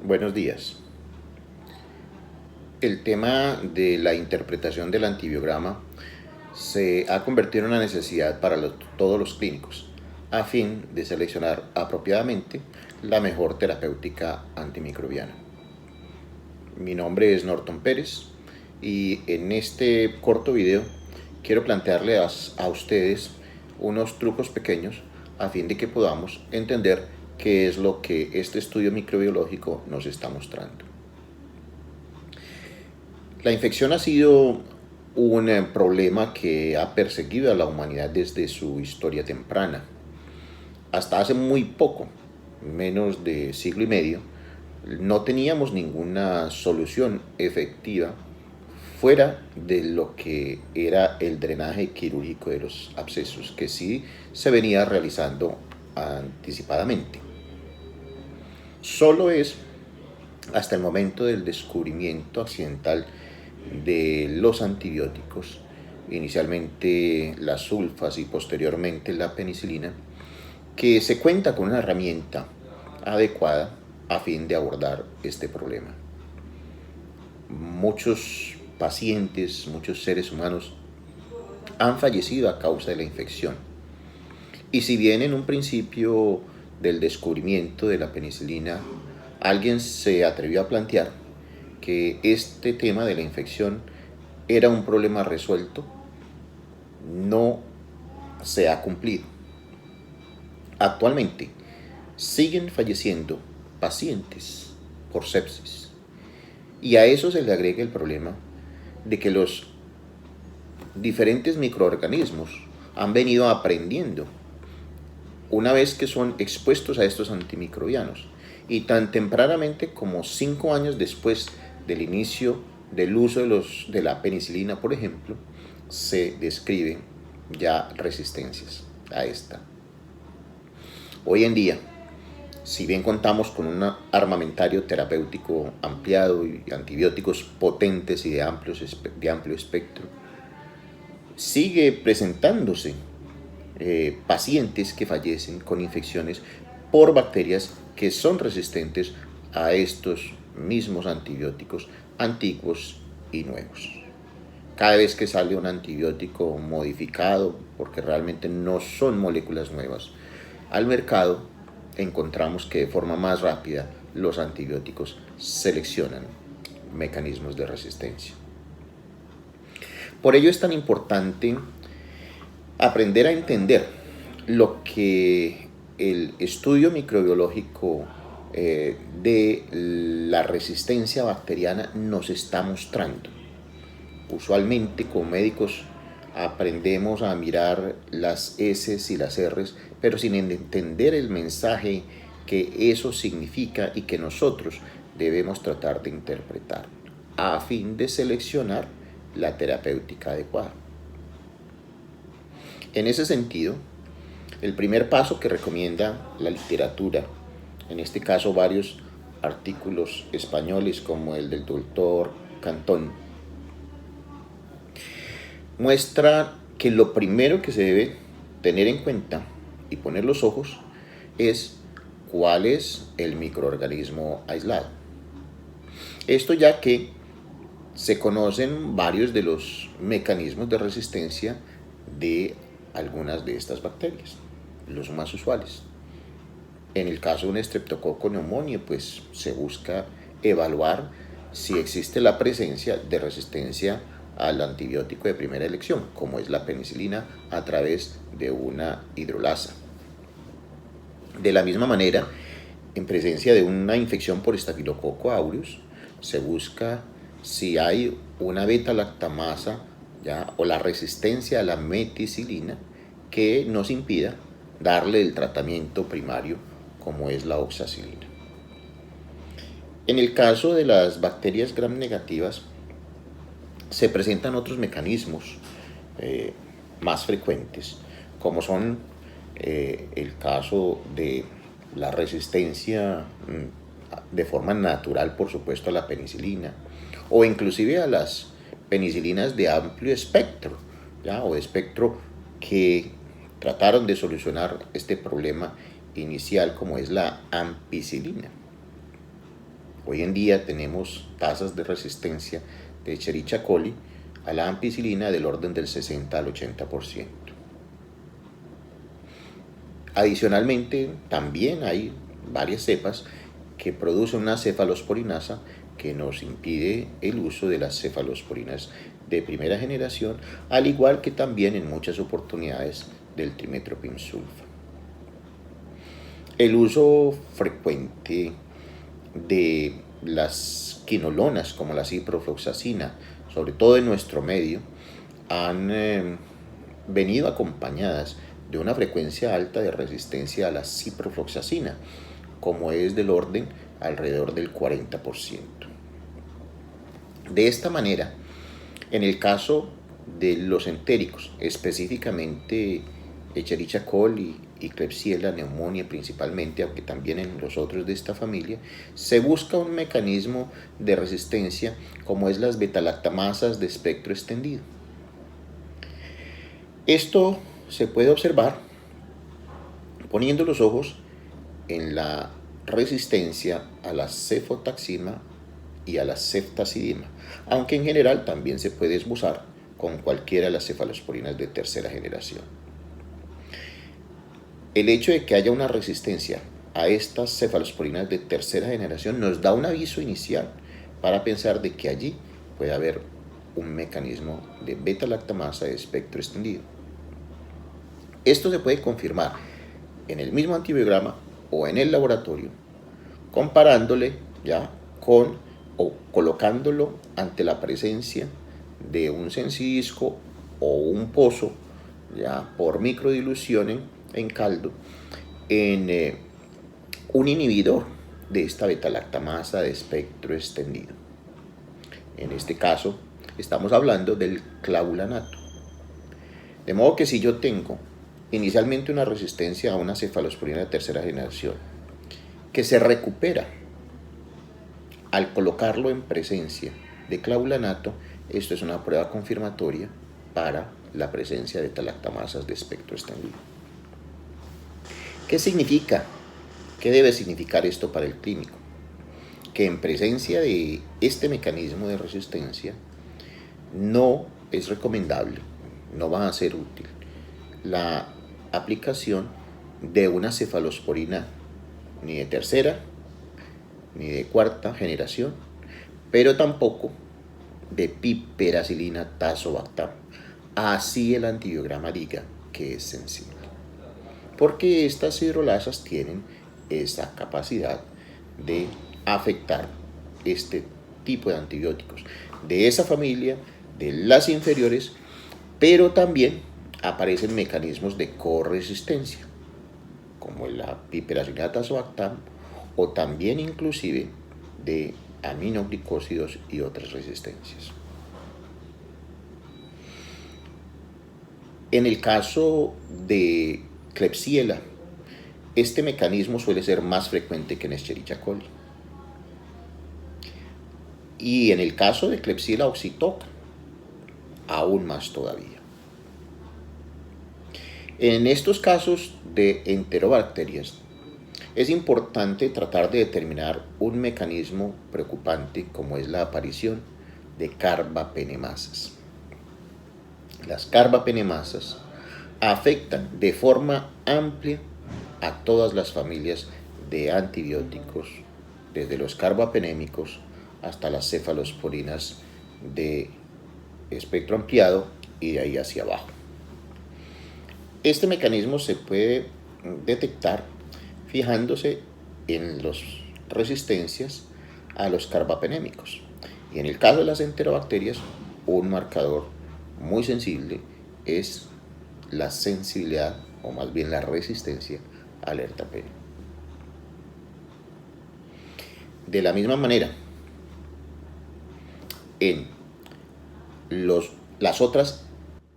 Buenos días. El tema de la interpretación del antibiograma se ha convertido en una necesidad para todos los clínicos a fin de seleccionar apropiadamente la mejor terapéutica antimicrobiana. Mi nombre es Norton Pérez y en este corto video quiero plantearle a ustedes unos trucos pequeños a fin de que podamos entender qué es lo que este estudio microbiológico nos está mostrando. La infección ha sido un problema que ha perseguido a la humanidad desde su historia temprana. Hasta hace muy poco, menos de siglo y medio, no teníamos ninguna solución efectiva fuera de lo que era el drenaje quirúrgico de los abscesos, que sí se venía realizando anticipadamente. Solo es hasta el momento del descubrimiento accidental de los antibióticos, inicialmente las sulfas y posteriormente la penicilina, que se cuenta con una herramienta adecuada a fin de abordar este problema. Muchos pacientes, muchos seres humanos han fallecido a causa de la infección. Y si bien en un principio del descubrimiento de la penicilina alguien se atrevió a plantear que este tema de la infección era un problema resuelto, no se ha cumplido. Actualmente siguen falleciendo pacientes por sepsis y a eso se le agrega el problema de que los diferentes microorganismos han venido aprendiendo una vez que son expuestos a estos antimicrobianos, y tan tempranamente como 5 años después del inicio del uso de la penicilina, por ejemplo, se describen ya resistencias a esta. Hoy en día, si bien contamos con un armamentario terapéutico ampliado y antibióticos potentes y de amplio espectro, sigue presentándose pacientes que fallecen con infecciones por bacterias que son resistentes a estos mismos antibióticos antiguos y nuevos. Cada vez que sale un antibiótico modificado, porque realmente no son moléculas nuevas, al mercado, encontramos que de forma más rápida los antibióticos seleccionan mecanismos de resistencia. Por ello es tan importante aprender a entender lo que el estudio microbiológico de la resistencia bacteriana nos está mostrando. Usualmente como médicos aprendemos a mirar las S y las R, pero sin entender el mensaje que eso significa y que nosotros debemos tratar de interpretar a fin de seleccionar la terapéutica adecuada. En ese sentido, el primer paso que recomienda la literatura, en este caso varios artículos españoles como el del doctor Cantón, muestra que lo primero que se debe tener en cuenta y poner los ojos es cuál es el microorganismo aislado. Esto ya que se conocen varios de los mecanismos de resistencia de algunas de estas bacterias, los más usuales. En el caso de un Streptococcus pneumoniae, pues se busca evaluar si existe la presencia de resistencia al antibiótico de primera elección, como es la penicilina, a través de una hidrolasa. De la misma manera, en presencia de una infección por Staphylococcus aureus, se busca si hay una beta-lactamasa o la resistencia a la meticilina que nos impida darle el tratamiento primario como es la oxacilina. En el caso de las bacterias gram negativas se presentan otros mecanismos más frecuentes, como son el caso de la resistencia de forma natural, por supuesto, a la penicilina, o inclusive a las penicilinas de amplio espectro, o de espectro que trataron de solucionar este problema inicial, como es la ampicilina. Hoy en día tenemos tasas de resistencia de Escherichia coli a la ampicilina del orden del 60 al 80%. Adicionalmente, también hay varias cepas que producen una cefalosporinasa que nos impide el uso de las cefalosporinas de primera generación, al igual que también en muchas oportunidades del trimethoprim-sulfa. El uso frecuente de las quinolonas como la ciprofloxacina, sobre todo en nuestro medio, han venido acompañadas de una frecuencia alta de resistencia a la ciprofloxacina, como es del orden alrededor del 40%. De esta manera, en el caso de los entéricos, específicamente Escherichia coli y Klebsiella pneumoniae principalmente, aunque también en los otros de esta familia, se busca un mecanismo de resistencia como es las beta-lactamasas de espectro extendido. Esto se puede observar poniendo los ojos en la resistencia a la cefotaxima y a la ceftazidima, aunque en general también se puede esbozar con cualquiera de las cefalosporinas de tercera generación. El hecho de que haya una resistencia a estas cefalosporinas de tercera generación nos da un aviso inicial para pensar de que allí puede haber un mecanismo de beta-lactamasa de espectro extendido. Esto se puede confirmar en el mismo antibiograma o en el laboratorio, comparándole ya con o colocándolo ante la presencia de un censidisco o un pozo ya por microdilución en caldo en un inhibidor de esta beta-lactamasa de espectro extendido. En este caso estamos hablando del clavulanato. De modo que si yo tengo inicialmente una resistencia a una cefalosporina de tercera generación que se recupera al colocarlo en presencia de clavulanato, esto es una prueba confirmatoria para la presencia de beta-lactamasas de espectro extendido. ¿Qué significa? ¿Qué debe significar esto para el clínico? Que en presencia de este mecanismo de resistencia no es recomendable, no va a ser útil la aplicación de una cefalosporina ni de tercera ni de cuarta generación, pero tampoco de piperacilina tazobactam, así el antibiograma diga que es sensible, porque estas hidrolasas tienen esa capacidad de afectar este tipo de antibióticos de esa familia, de las inferiores, pero también aparecen mecanismos de corresistencia, como la piperacilina tazobactam, o también inclusive de aminoglicósidos y otras resistencias. En el caso de Klebsiella, este mecanismo suele ser más frecuente que en Escherichia coli. Y en el caso de Klebsiella oxytocin, aún más todavía. En estos casos de enterobacterias, es importante tratar de determinar un mecanismo preocupante como es la aparición de carbapenemasas. Las carbapenemasas afectan de forma amplia a todas las familias de antibióticos, desde los carbapenémicos hasta las cefalosporinas de espectro ampliado y de ahí hacia abajo. Este mecanismo se puede detectar fijándose en las resistencias a los carbapenémicos. Y en el caso de las enterobacterias, un marcador muy sensible es la sensibilidad, o más bien la resistencia al ertapenem. De la misma manera, en las otras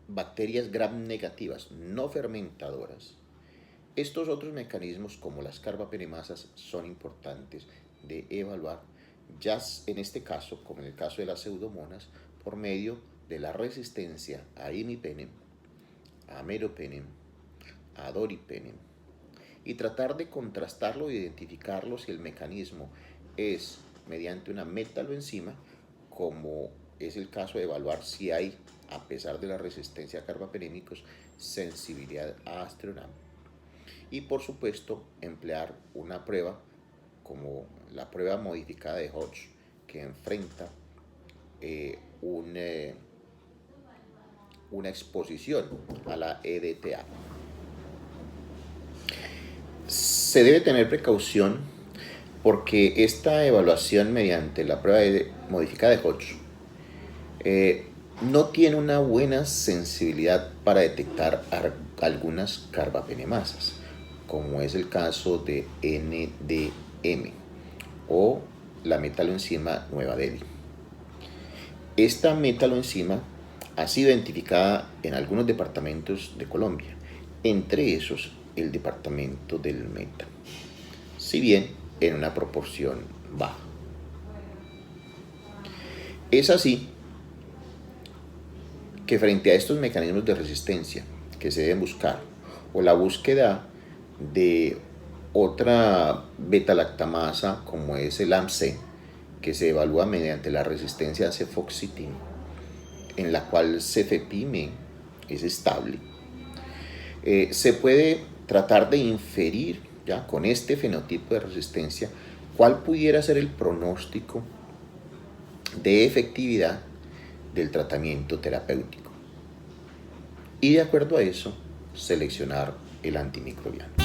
bacterias gram negativas no fermentadoras, estos otros mecanismos como las carbapenemasas son importantes de evaluar, ya en este caso, como en el caso de las pseudomonas, por medio de la resistencia a imipenem, a meropenem, a doripenem, y tratar de contrastarlo e identificarlo si el mecanismo es mediante una metaloenzima, como es el caso de evaluar si hay, a pesar de la resistencia a carbapenémicos, sensibilidad a Aztreonam. Y por supuesto, emplear una prueba como la prueba modificada de Hodge, que enfrenta una exposición a la EDTA. Se debe tener precaución porque esta evaluación mediante la prueba modificada de Hodge no tiene una buena sensibilidad para detectar algunas carbapenemasas, como es el caso de NDM o la metaloenzima Nueva Delhi. Esta metaloenzima ha sido identificada en algunos departamentos de Colombia, entre esos el departamento del Meta, si bien en una proporción baja. Es así que frente a estos mecanismos de resistencia que se deben buscar, o la búsqueda de otra beta-lactamasa como es el AMC, que se evalúa mediante la resistencia a cefoxitin, en la cual cefepime es estable, se puede tratar de inferir ya con este fenotipo de resistencia cuál pudiera ser el pronóstico de efectividad del tratamiento terapéutico y de acuerdo a eso seleccionar el antimicrobiano.